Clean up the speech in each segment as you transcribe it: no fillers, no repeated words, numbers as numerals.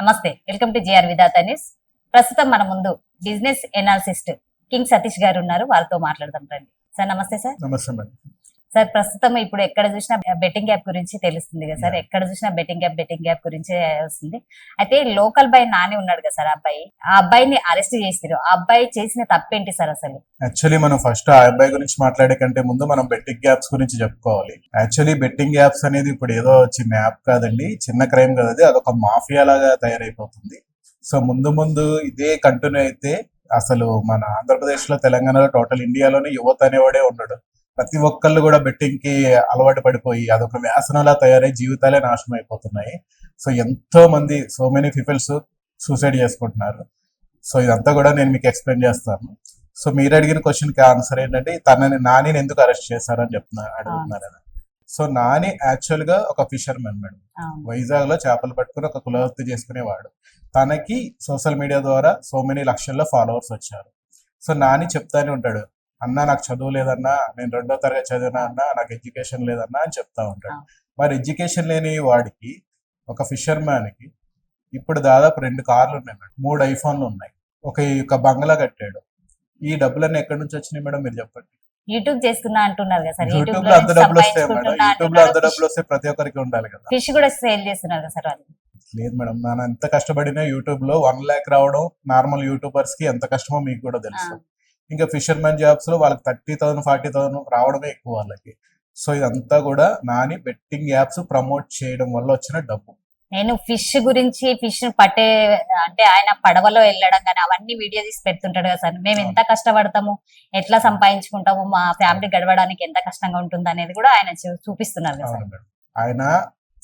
నమస్తే, welcome to GR Vidhatha news. ప్రస్తుతం మన ముందు బిజినెస్ ఎనాలిసిస్ట్ కింగ్ సతీష్ గారు ఉన్నారు. వారితో మాట్లాడదాం రండి. సార్ నమస్తే. సార్ నమస్తే మేడం. సార్ ప్రస్తుతం ఇప్పుడు ఎక్కడ చూసినా బెట్టింగ్ యాప్ గురించి తెలుస్తుంది కదా సార్. ఎక్కడ చూసినా బెట్టింగ్ యాప్ గురించే వస్తుంది. అయితే లోకల్ బాయ్ నాని ఉన్నాడు కదా సార్, ఆ అబ్బాయిని అరెస్ట్ చేసిరు. ఆ అబ్బాయి చేసిన తప్పేంటి సార్ అసలు? యాక్చువల్లీ మనం ఫస్ట్ ఆ అబ్బాయి గురించి మాట్లాడే కంటే ముందు మనం బెట్టింగ్ యాప్స్ గురించి చెప్పుకోవాలి. యాక్చువల్లీ బెట్టింగ్ యాప్స్ అనేది ఇప్పుడు ఏదో చిన్న యాప్ కాదండి, చిన్న క్రైమ్ కదా, అదొక మాఫియా లాగా తయారైపోతుంది. సో ముందు ఇదే కంటిన్యూ అయితే అసలు మన ఆంధ్రప్రదేశ్ లో, తెలంగాణలో, టోటల్ ఇండియాలోనే యువత అనేవాడే ఉండడు. ప్రతి ఒక్కళ్ళు కూడా బెట్టింగ్ కి అలవాటు పడిపోయి అదొక వ్యాసనలా తయారై జీవితాలే నాశనం అయిపోతున్నాయి. సో ఎంతో మంది, సో మెనీ పీపుల్స్ సూసైడ్ చేసుకుంటున్నారు. సో ఇదంతా కూడా నేను మీకు ఎక్స్ప్లెయిన్ చేస్తాను. సో మీరు అడిగిన క్వశ్చన్ కి ఆన్సర్ ఏంటంటే, నానిని ఎందుకు అరెస్ట్ చేశారని అడుగుతున్నారు. సో నాని యాక్చువల్ గా ఒక ఫిషర్మెన్ మేడం. వైజాగ్ లో చేపలు పట్టుకుని ఒక కులవృత్తి చేసుకునేవాడు. తనకి సోషల్ మీడియా ద్వారా సో మెనీ లక్షల్లో ఫాలోవర్స్ వచ్చారు. సో నాని చెప్తానే ఉంటాడు, అన్నా నాకు చదువు లేదన్నా, నేను 2వ తరగతి చదివినా అన్నా, నాకు ఎడ్యుకేషన్ లేదన్నా అని చెప్తా ఉంటాడు. మరి ఎడ్యుకేషన్ లేని వాడికి, ఒక ఫిషర్ మ్యాన్ కి ఇప్పుడు దాదాపు 2 కార్లు ఉన్నాయి మేడం, 3 ఐఫోన్లు ఉన్నాయి, ఒక బంగ్లా కట్టాడు. ఈ డబ్బులన్నీ ఎక్కడి నుంచి వచ్చినాయి మేడం మీరు చెప్పండి? యూట్యూబ్ చేస్తున్నా అంటున్నారు కదా సార్. యూట్యూబ్ లో అంత డబ్బులు వస్తాయి మేడం. యూట్యూబ్ లో అంత డబ్బులు వస్తే ప్రతి ఒక్కరికి ఉండాలి కదా. ఫిష్ కూడా సేల్ చేస్తున్నారు కదా సార్ వాళ్ళు. లేదు మేడం, మనం ఎంత కష్టపడినా యూట్యూబ్ లో 1 lakh రావడం నార్మల్ యూట్యూబర్స్ కి ఎంత కష్టమో మీకు కూడా తెలుసు. ఇంకా ఫిషర్మెన్ జాబ్స్ లో వాళ్ళకి 30,000 40,000 రావడమే ఎక్కువ వాళ్ళకి. సో ఇదంతా కూడా నాని బెట్టింగ్ యాప్స్ ప్రమోట్ చేయడం వల్ల వచ్చిన డబ్బు. నేను ఫిష్ గురించి, ఫిష్ పట్టే అంటే ఆయన పడవలో వెళ్ళడం కానీ అవన్నీ వీడియో తీసి పెడుతుంటాడు కదా సార్. మేము ఎంత కష్టపడతాము, ఎట్లా సంపాదించుకుంటాము, మా ఫ్యామిలీ గడవడానికి ఎంత కష్టంగా ఉంటుంది అనేది కూడా ఆయన చూపిస్తున్నారు కదా సార్. ఆయన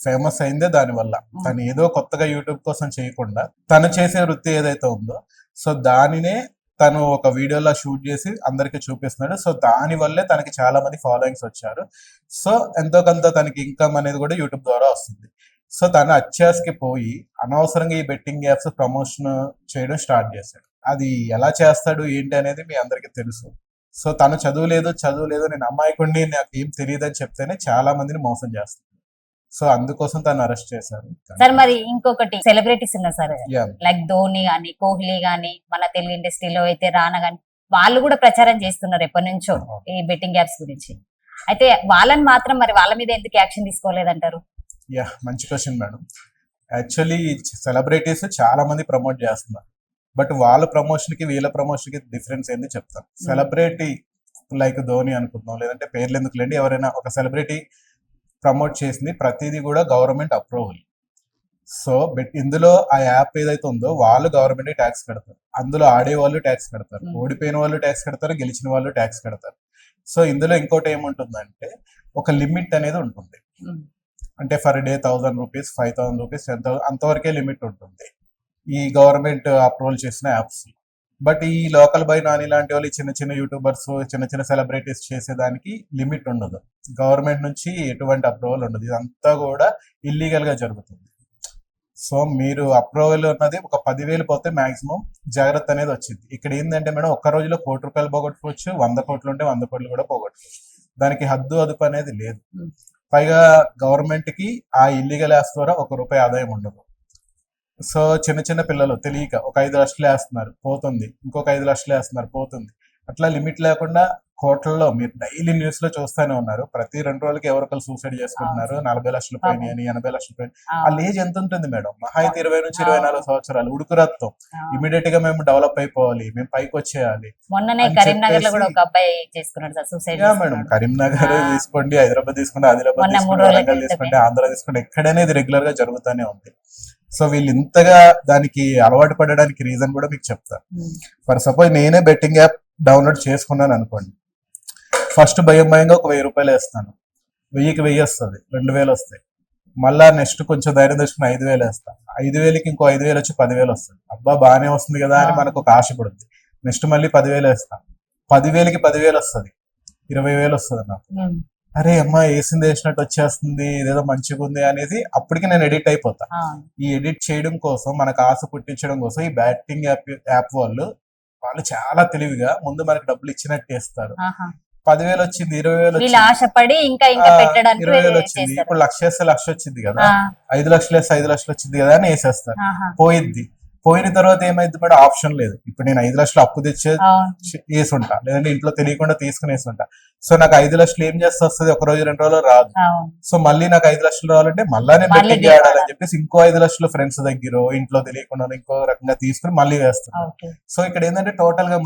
ఫేమస్ అయిందే దాని వల్ల. తను ఏదో కొత్తగా యూట్యూబ్ కోసం చేయకుండా తను చేసే వృత్తి ఏదైతే ఉందో, సో దానినే తను ఒక వీడియోలో షూట్ చేసి అందరికి చూపిస్తున్నాడు. సో దాని వల్లే తనకి చాలా మంది ఫాలోయింగ్స్ వచ్చారు. సో ఎంతో కొంత తనకి ఇన్కమ్ అనేది కూడా యూట్యూబ్ ద్వారా వస్తుంది. సో తను అత్యాశకి పోయి అనవసరంగా ఈ బెట్టింగ్ యాప్స్ ప్రమోషన్ చేయడం స్టార్ట్ చేశాడు. అది ఎలా చేస్తాడు ఏంటి అనేది మీ అందరికి తెలుసు. సో తను చదువులేదు నేను అమ్మాయికుండి నాకు ఏం తెలియదు అని చెప్తేనే చాలా మందిని మోసం చేస్తాడు. సో అందుకోసం తను అరెస్ట్ చేశారు సార్. మరి ఇంకొకటి సెలబ్రిటీస్ ఉన్నారు సార్, లైక్ ధోని గానీ, కోహ్లీ గానీ, మన తెలుగు ఇండస్ట్రీలో అయితే రానా గానీ, వాళ్ళు కూడా ప్రచారం చేస్తున్నారు ఎప్పటి నుంచో ఈ బెట్టింగ్ యాప్స్ గురించి. అయితే వాళ్ళని మాత్రం మరి వాళ్ళ మీద ఎందుకు యాక్షన్ తీసుకోలేదంటారు? మంచి క్వశ్చన్ మేడం. యాక్చువల్లీ సెలబ్రిటీస్ చాలా మంది ప్రమోట్ చేస్తున్నారు, బట్ వాళ్ళ ప్రమోషన్ కి వీళ్ళ ప్రమోషన్ కి డిఫరెన్స్ ఏంది చెప్తాను. సెలబ్రిటీ లైక్ ధోని అనుకుందాం, లేదంటే పేర్లు ఎందుకు లేండి, ఎవరైనా ఒక సెలబ్రిటీ ప్రమోట్ చేసింది ప్రతిదీ కూడా గవర్నమెంట్ అప్రూవల్. సో ఇందులో ఆ యాప్ ఏదైతే ఉందో వాళ్ళు గవర్నమెంట్ ట్యాక్స్ కడతారు, అందులో ఆడే వాళ్ళు ట్యాక్స్ కడతారు, ఓడిపోయిన వాళ్ళు ట్యాక్స్ కడతారు, గెలిచిన వాళ్ళు ట్యాక్స్ కడతారు. సో ఇందులో ఇంకోటి ఏముంటుందంటే ఒక లిమిట్ అనేది ఉంటుంది. అంటే ఫర్ డే 1,000 రూపీస్, 5,000 రూపీస్, 10,000 అంతవరకే లిమిట్ ఉంటుంది ఈ గవర్నమెంట్ అప్రూవల్ చేసిన యాప్స్. బట్ ఈ లోకల్ బై నాని లాంటి వాళ్ళు, చిన్న యూట్యూబర్స్, చిన్న సెలబ్రిటీస్ చేసేదానికి లిమిట్ ఉండదు. గవర్నమెంట్ నుంచి ఎటువంటి అప్రూవల్ ఉండదు. ఇదంతా కూడా ఇల్లీగల్ గా జరుగుతుంది. సో మీరు అప్రూవల్ ఉన్నది ఒక 10,000 పోతే మాక్సిమం జాగ్రత్త అనేది వచ్చింది. ఇక్కడ ఏంటంటే మేడం, ఒక్క రోజులో 1 కోటి రూపాయలు పోగొట్టుకోవచ్చు, 100 కోట్లు ఉంటే 100 కోట్లు కూడా పోగొట్టుకోవచ్చు. దానికి హద్దు అదుపు అనేది లేదు. పైగా గవర్నమెంట్ కి ఆ ఇల్లీగల్ యాప్స్ ద్వారా 1 రూపాయి ఆదాయం ఉండదు. సో చిన్న పిల్లలు తెలియక ఒక 5 లక్షలు వేస్తున్నారు పోతుంది, ఇంకొక 5 లక్షలు వేస్తున్నారు పోతుంది. అట్లా లిమిట్ లేకుండా కోట్లలో మీరు డైలీ న్యూస్ లో చూస్తూనే ఉన్నారు. ప్రతి 2 రోజులకి ఎవరికైనా సూసైడ్ చేసుకుంటున్నారు. 40 లక్షల పైన అని, 80 లక్షల పైన. వాళ్ళ ఏజ్ ఎంత ఉంటుంది మేడం? మహా అయితే 20 నుంచి 24 సంవత్సరాలు. ఉడుకు రక్తం. ఇమీడియట్ గా మేము డెవలప్ అయిపోవాలి, మేము పైకి వచ్చేయాలి. కరీంనగర్ లో కూడా ఒక అబ్బాయి చేసుకున్నాడు సార్ సూసైడ్. మేడం కరీంనగర్ తీసుకోండి, హైదరాబాద్ తీసుకోండి, ఆదిలాబాద్ తీసుకోండి, వరంగల్ తీసుకోండి, ఆంధ్ర తీసుకోండి, ఎక్కడైనా ఇది రెగ్యులర్ గా జరుగుతూనే ఉంది. సో వీళ్ళు ఇంతగా దానికి అలవాటు పడడానికి రీజన్ కూడా మీకు చెప్తాను. ఫర్ సపోజ్ నేనే బెట్టింగ్ యాప్ డౌన్లోడ్ చేసుకున్నాను అనుకోండి, ఫస్ట్ భయంగా ఒక 1,000 రూపాయలు వేస్తాను, 1000కి 1000 వస్తుంది, 2,000 వస్తాయి. మళ్ళా నెక్స్ట్ కొంచెం ధైర్యం తెచ్చుకుని 5,000 వేస్తాను, 5,000కి ఇంకో 5,000 వచ్చి 10,000 వస్తుంది. అబ్బా బాగానే వస్తుంది కదా అని మనకు ఒక ఆశ పడుతుంది. నెక్స్ట్ మళ్ళీ 10,000 వేస్తాను, 10,000కి 10,000 వస్తుంది, 20,000 వస్తుంది నాకు. అరే అమ్మా వేసింది వేసినట్టు వచ్చేస్తుంది, ఇదేదో మంచిగా ఉంది అనేది అప్పటికి నేను ఎడిట్ అయిపోతా. ఈ ఎడిట్ చేయడం కోసం, మనకు ఆశ పుట్టించడం కోసం ఈ బ్యాటింగ్ యాప్ వాళ్ళు చాలా తెలివిగా ముందు మనకి డబ్బులు ఇచ్చినట్టు వేస్తారు. 10,000 వచ్చింది, 20,000 వీళ్ళు వచ్చింది, ఆశపడి ఇంకా పెట్టడానికి 20,000 వచ్చింది. చేస్తారు. ఇప్పుడు 1,00,000 వేస్తే 1,00,000 వచ్చింది కదా, 5,00,000 వేస్తే 5,00,000 వచ్చింది కదా అని వేసేస్తారు. పోయిద్ది. పోయిన తర్వాత ఏమైంది మేడం, ఆప్షన్ లేదు. ఇప్పుడు నేను 5,00,000 అప్పు తెచ్చే వేసుంటా, లేదంటే ఇంట్లో తెలియకుండా తీసుకుని వేసుంటా. సో నాకు 5,00,000 ఏం చేస్తే వస్తుంది, ఒక రోజు 2 రోజులు రాదు. సో మళ్ళీ నాకు 5,00,000 రావాలంటే మళ్ళీ నేను బెట్టింగ్ ఆడాలని చెప్పేసి ఇంకో 5,00,000 ఫ్రెండ్స్ దగ్గర ఇంట్లో తెలియకుండా ఇంకో రకంగా తీసుకుని మళ్ళీ వేస్తాను. సో ఇక్కడ ఏంటంటే టోటల్ గా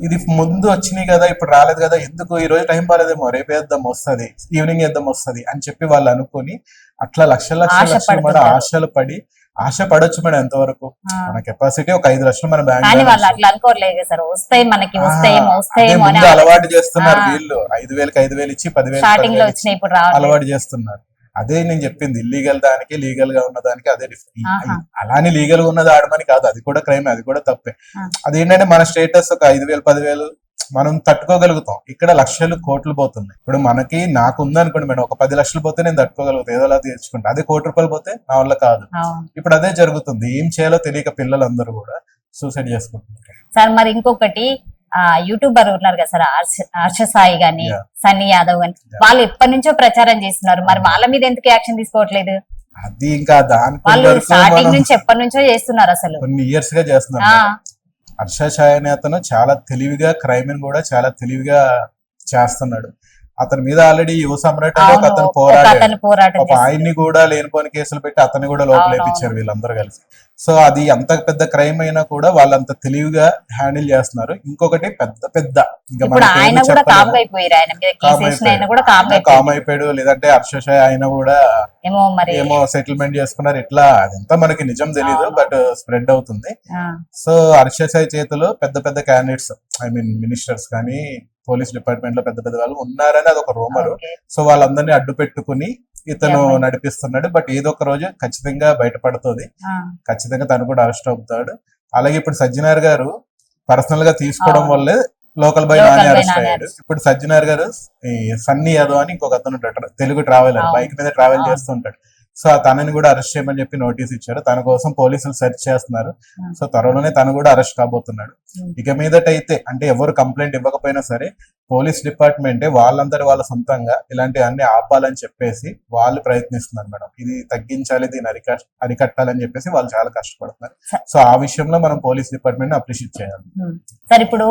ఇది ముందు వచ్చినాయి కదా, ఇప్పుడు రాలేదు కదా, ఎందుకు ఈ రోజు టైం బాగాలేదేమో, రేపు వేద్దాం వస్తుంది, ఈవినింగ్ వేద్దాం వస్తుంది అని చెప్పి వాళ్ళు అనుకుని అట్లా లక్షల మేడం ఆశలు పడి, ఆశ పడొచ్చు మేడం ఎంతవరకు, మన కెపాసిటీ ఒక 5,00,000 మన బ్యాంక్ అలవాటు చేస్తున్నారు వీళ్ళు. 5,000కి 5,000 ఇచ్చి 10,000 అలవాటు చేస్తున్నారు. అదే నేను చెప్పింది, ఇల్లీగల్ దానికి లీగల్ గా ఉన్న దానికి అదే డిఫరెన్స్. అలానే లీగల్ గా ఉన్నది ఆడమని కాదు, అది కూడా క్రైమ్, అది కూడా తప్పే. అదేంటంటే మన స్టేటస్ ఒక 5,000 10,000 మనం తట్టుకోగలుగుతాం. ఇక్కడ లక్షలు కోట్లు పోతున్నాయి. ఇప్పుడు మనకి నాకు ఉందనుకోండి మేడం, ఒక 10 లక్షలు పోతే నేను తట్టుకోగలుగుతాను, ఏదోలా తీర్చుకుంటా. అదే ₹1,00,000 పోతే నా వల్ల కాదు. ఇప్పుడు అదే జరుగుతుంది. ఏం చేయాలో తెలియక పిల్లలందరూ కూడా సూసైడ్ చేసుకుంటున్నారు. సార్ మరి ఇంకొకటి యూట్యూబర్ ఉన్నారు కదా సార్, హర్ష సాయి గాని సన్నీ యాదవ్ గాని, వాళ్ళు ఎప్పటి నుంచో ప్రచారం చేస్తున్నారు, మరి వాళ్ళ మీద ఎందుకు యాక్షన్ తీసుకోవట్లేదు? అది ఇంకా వాళ్ళు స్టార్టింగ్ నుంచి ఎప్పటి నుంచో చేస్తున్నారు, అసలు కొన్ని ఇయర్స్ గా చేస్తున్నారు. హర్ష సాయి అనే అతను చాలా తెలివిగా క్రైమ్ కూడా చాలా తెలివిగా చేస్తున్నాడు. అతని మీద ఆల్రెడీ యువ సమ్రాట్ ఒక అతను పోరాడాడు. ఆయన్ని కూడా లేనిపోని కేసులు పెట్టి అతన్ని కూడా లోపలేపించారు వీళ్ళందరూ కలిసి. సో అది అంత పెద్ద క్రైమ్ అయినా కూడా వాళ్ళంత తెలివిగా హ్యాండిల్ చేస్తున్నారు. ఇంకొకటి పెద్ద పెద్ద కామ్ అయిపోయాడు, లేదంటే హర్షసాయి ఆయన కూడా ఏమో సెటిల్మెంట్ చేసుకున్నారు. ఇట్లా అదంతా మనకి నిజం తెలీదు, బట్ స్ప్రెడ్ అవుతుంది. సో హర్షసాయి చేతిలో పెద్ద పెద్ద క్యాండిడేట్స్, ఐ మీన్ మినిస్టర్స్ కానీ పోలీస్ డిపార్ట్మెంట్ లో పెద్ద పెద్ద వాళ్ళు ఉన్నారని అది ఒక రూమర్. సో వాళ్ళందరినీ అడ్డు పెట్టుకుని ఇతను నడిపిస్తున్నాడు. బట్ ఏదో ఒక రోజు ఖచ్చితంగా బయటపడుతుంది, ఖచ్చితంగా తను కూడా అరెస్ట్ అవుతాడు. అలాగే ఇప్పుడు సజ్జనార్ గారు పర్సనల్ గా తీసుకోవడం వల్లే లోకల్ బాయ్ నాని అరెస్ట్ అయ్యాడు. ఇప్పుడు సజ్జనార్ గారు ఈ సన్నీ యాదవ్ అని ఇంకొక అతను ఉంటాడు, తెలుగు ట్రావెలర్, బైక్ మీద ట్రావెల్ చేస్తూ ఉంటాడు. సో తనని కూడా అరెస్ట్ చేయమని చెప్పి నోటీస్ ఇచ్చారు. తన కోసం పోలీసులు సెర్చ్ చేస్తున్నారు. సో త్వరలోనే తను కూడా అరెస్ట్ కాబోతున్నాడు. ఇక మీదటైతే అంటే ఎవరు కంప్లైంట్ ఇవ్వకపోయినా సరే పోలీస్ డిపార్ట్మెంటే వాళ్ళందరి వాళ్ళ సొంతంగా ఇలాంటి అన్ని ఆపాలని చెప్పేసి వాళ్ళు ప్రయత్నిస్తున్నారు మేడం. ఇది తగ్గించాలి, దీన్ని అరికట్టాలని చెప్పేసి వాళ్ళు చాలా కష్టపడుతున్నారు. సో ఆ విషయంలో మనం పోలీస్ డిపార్ట్మెంట్ అప్రిషియేట్ చేయాలి. సార్ ఇప్పుడు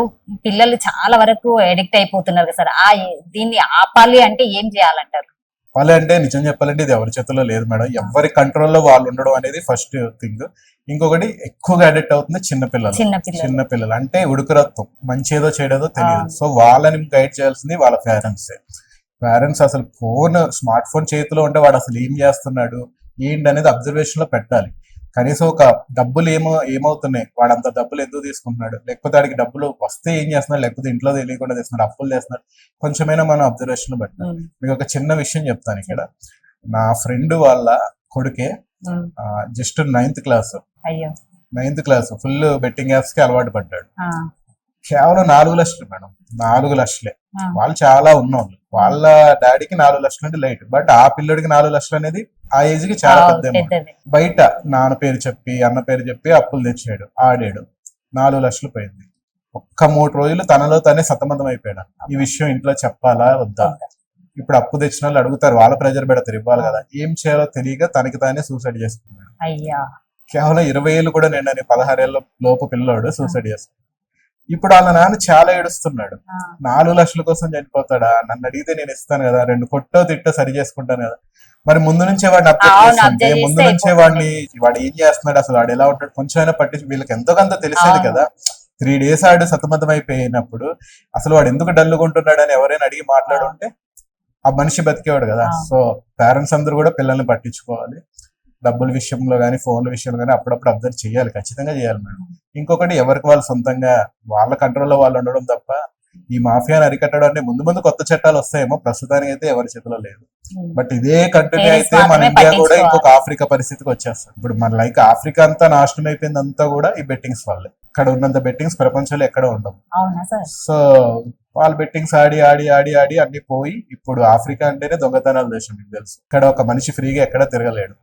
పిల్లలు చాలా వరకు ఎడిక్ట్ అయిపోతున్నారు సార్, దీన్ని ఆపాలి అంటే ఏం చేయాలంటారు? అంటే నిజం చెప్పాలంటే ఇది ఎవరి చేతిలో లేదు మేడం. ఎవరి కంట్రోల్లో వాళ్ళు ఉండడం అనేది ఫస్ట్ థింగ్. ఇంకొకటి ఎక్కువగా అడిక్ట్ అవుతుంది చిన్నపిల్లలు. అంటే ఉడుకురత్వం, మంచి ఏదో చెడేదో తెలియదు. సో వాళ్ళని గైడ్ చేయాల్సింది వాళ్ళ పేరెంట్స్ అసలు స్మార్ట్ ఫోన్ చేతిలో ఉంటే వాడు అసలు ఏం చేస్తున్నాడు ఏంటి అనేది అబ్జర్వేషన్ లో పెట్టాలి. కనీసం ఒక డబ్బులు ఏమవుతున్నాయి, వాడు అంత డబ్బులు ఎందుకు తీసుకుంటున్నాడు, లేకపోతే వాడికి డబ్బులు వస్తే ఏం చేస్తున్నాడు, లేకపోతే ఇంట్లో తెలియకుండా చేస్తున్నాడు, అప్పులు చేస్తున్నాడు, కొంచెమైనా మనం అబ్జర్వేషన్ లో పెట్టాలి. మీకు ఒక చిన్న విషయం చెప్తాను. ఇక్కడ నా ఫ్రెండ్ వాళ్ళ కొడుకే just 9th class full betting apps కి అలవాటు పడ్డాడు. కేవలం 4 లక్షలు మేడం, 4 లక్షలే. వాళ్ళు చాలా ఉన్నోళ్ళు, వాళ్ళ డాడీకి 4 లక్షలు అంటే లైట్, బట్ ఆ పిల్లడికి 4 లక్షలు అనేది ఆ ఏజ్ కి చాలా పెద్ద. బయట నాన్న పేరు చెప్పి అన్న పేరు చెప్పి అప్పులు తెచ్చాడు, ఆడాడు, 4 లక్షలు పోయింది. ఒక్క 3 రోజులు తనలో తనే సతమతం అయిపోయాడు. ఈ విషయం ఇంట్లో చెప్పాలా వద్దా? ఇప్పుడు అప్పు తెచ్చిన వాళ్ళు అడుగుతారు, వాళ్ళ ప్రెజర్ పెడతారు, ఇవ్వాలి కదా. ఏం చేయాలో తెలియక తనకి తానే సూసైడ్ చేసుకున్నాడు. కేవలం 20 ఏళ్ళు కూడా నిండని 16 ఏళ్ళ లోపు పిల్లోడు సూసైడ్ చేసుకున్నాడు. ఇప్పుడు వాళ్ళ నాన్న చాలా ఏడుస్తున్నాడు. 4 లక్షల కోసం చనిపోతాడా? నన్ను అడిగితే నేను ఇస్తాను కదా, 2 కొట్టో తిట్టో సరి చేసుకుంటాను కదా. మరి ముందు నుంచే వాడిని అప్డేట్ చేస్తుంటే, ముందు నుంచే వాడు ఏం చేస్తున్నాడు, అసలు వాడు ఎలా ఉంటాడు కొంచెమైనా పట్టి వీళ్ళకి ఎంతో కొంత తెలిసేది కదా. 3 days ఆడు సతమతం అయిపోయినప్పుడు అసలు వాడు ఎందుకు డల్లుకుంటున్నాడు అని ఎవరైనా అడిగి మాట్లాడుంటే ఆ మనిషి బతికేవాడు కదా. సో పేరెంట్స్ అందరూ కూడా పిల్లల్ని పట్టించుకోవాలి. డబ్బుల విషయంలో కానీ ఫోన్ల విషయంలో కానీ అప్పుడప్పుడు అబ్జర్వ్ చేయాలి, ఖచ్చితంగా చేయాలి మేడం. ఇంకొకటి ఎవరికి వాళ్ళు సొంతంగా వాళ్ళ కంట్రోల్లో వాళ్ళు ఉండడం తప్ప ఈ మాఫియాని అరికట్టడం అంటే ముందు కొత్త చట్టాలు వస్తాయేమో, ప్రస్తుతానికి అయితే ఎవరి చేతిలో లేదు. బట్ ఇదే కంటిన్యూ అయితే మన ఇండియా కూడా ఇంకొక ఆఫ్రికా పరిస్థితికి వచ్చేస్తుంది. ఇప్పుడు మన లైక్ ఆఫ్రికా అంతా నాశనం అయిపోయింది అంతా కూడా ఈ బెట్టింగ్స్ వల్లే. ఇక్కడ ఉన్నంత బెట్టింగ్స్ ప్రపంచంలో ఎక్కడ ఉండవు. సో వాళ్ళు బెట్టింగ్స్ ఆడి అన్ని పోయి ఇప్పుడు ఆఫ్రికా అంటేనే దొంగతనాల దేశం. మీకు తెలుసు, ఇక్కడ ఒక మనిషి ఫ్రీగా ఎక్కడ తిరగలేడు.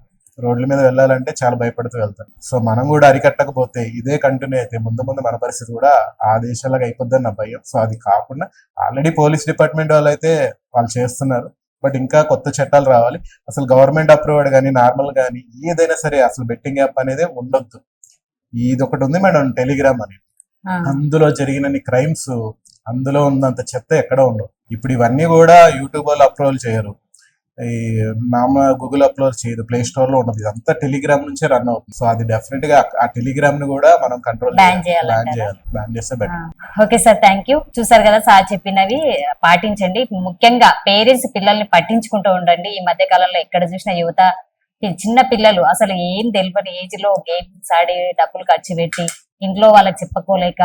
రోడ్ల మీద వెళ్ళాలంటే చాలా భయపడుతూ వెళ్తారు. సో మనం కూడా అరికట్టకపోతే ఇదే కంటిన్యూ అయితే ముందు ముందు మన పరిస్థితి కూడా ఆ దేశాలాగా అయిపోద్దని నా భయం. సో అది కాకుండా ఆల్రెడీ పోలీస్ డిపార్ట్మెంట్ వాళ్ళు అయితే వాళ్ళు చేస్తున్నారు, బట్ ఇంకా కొత్త చట్టాలు రావాలి. అసలు గవర్నమెంట్ అప్రూవ్డ్ కానీ నార్మల్ కానీ ఏదైనా సరే అసలు బెట్టింగ్ యాప్ అనేది ఉండొద్దు. ఇది ఒకటి ఉంది మేడం, టెలిగ్రామ్ అని. అందులో జరిగినన్ని క్రైమ్స్, అందులో ఉన్నంత చెత్త ఎక్కడ ఉండవు. ఇప్పుడు ఇవన్నీ కూడా యూట్యూబ్ వాళ్ళు అప్లోడ్ చేయరు, ఈ గూగుల్ అప్లోడ్ చేయదు, ప్లే స్టోర్ లో ఉండదు. ఇదంతా టెలిగ్రామ్ నుంచే రన్ అవుతుంది. సో అది డెఫినెట్ గా ఆ టెలిగ్రామ్ ని కూడా మనం కంట్రోల్ బ్యాన్ చేయాలి. బ్యాన్ చేస్తే better. Okay sir, thank you. చూసారు కదా సార్ చెప్పినవి పాటించండి. ముఖ్యంగా పేరెంట్స్ పిల్లల్ని పట్టించుకుంటూ ఉండండి. ఈ మధ్య కాలంలో ఎక్కడ చూసిన యువత, చిన్న పిల్లలు అసలు ఏం తెలియని ఏజ్ లో గేమ్స్ ఆడి డబ్బులు ఖర్చు పెట్టి ఇంట్లో వాళ్ళకి చెప్పుకోలేక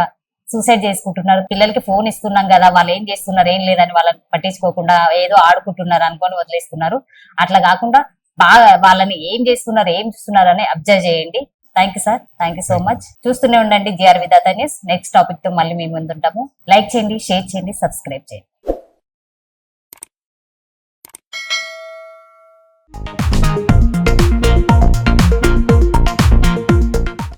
సూసైడ్ చేసుకుంటున్నారు. పిల్లలకి ఫోన్ ఇస్తున్నాం కదా, వాళ్ళు ఏం చేస్తున్నారు ఏం లేదని వాళ్ళని పట్టించుకోకుండా ఏదో ఆడుకుంటున్నారు అనుకొని వదిలేస్తున్నారు. అట్లా కాకుండా బాగా వాళ్ళని ఏం చేస్తున్నారు ఏం చూస్తున్నారు అని అబ్జర్వ్ చేయండి. Thank you sir, thank you so much. చూస్తూనే ఉండండి జిఆర్ విధాత న్యూస్. నెక్స్ట్ టాపిక్ తో మళ్ళీ మేము ముందుంటాము. లైక్ చేయండి, షేర్ చేయండి, సబ్స్క్రైబ్ చేయండి.